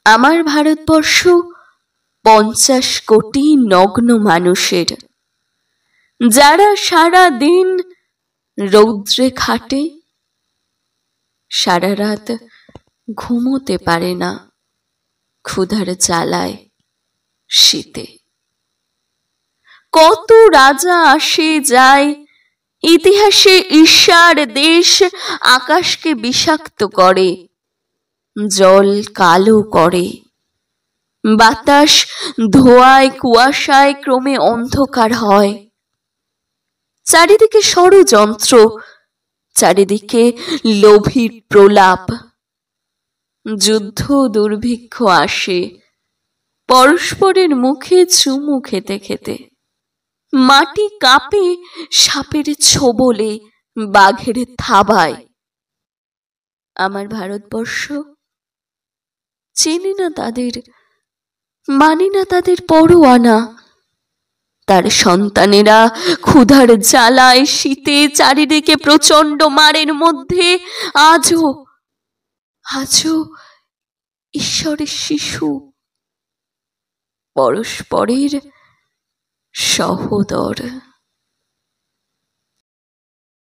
আমার ভারতবর্ষ 50 কোটি নগ্ন মানুষের, যারা সারা দিন রৌদ্রে খাটে, সারা রাত ঘুমোতে পারে না ক্ষুধার জ্বালায়, শীতে। কত রাজা আসে যায়, ইতিহাসে ঈর্ষার দেশ আকাশকে বিষাক্ত করে, জল কালো করে, বাতাস ধোঁয়ায় কুয়াশায় ক্রমে অন্ধকার হয়। চারিদিকে ষড়যন্ত্র, চারিদিকে লোভীর প্রলাপ, যুদ্ধ দুর্ভিক্ষ আসে পরস্পরের মুখে চুমু খেতে খেতে। মাটি কাঁপে সাপের ছোবলে, বাঘের থাবায়। আমার ভারতবর্ষ চিনি না তাদের, মানি না তাদের পরোয়ানা। তার সন্তানেরা ক্ষুধার জ্বালায় শীতে চারিদিকে প্রচন্ড মারের মধ্যে আজও ঈশ্বরের শিশু, পরস্পরের সহোদর।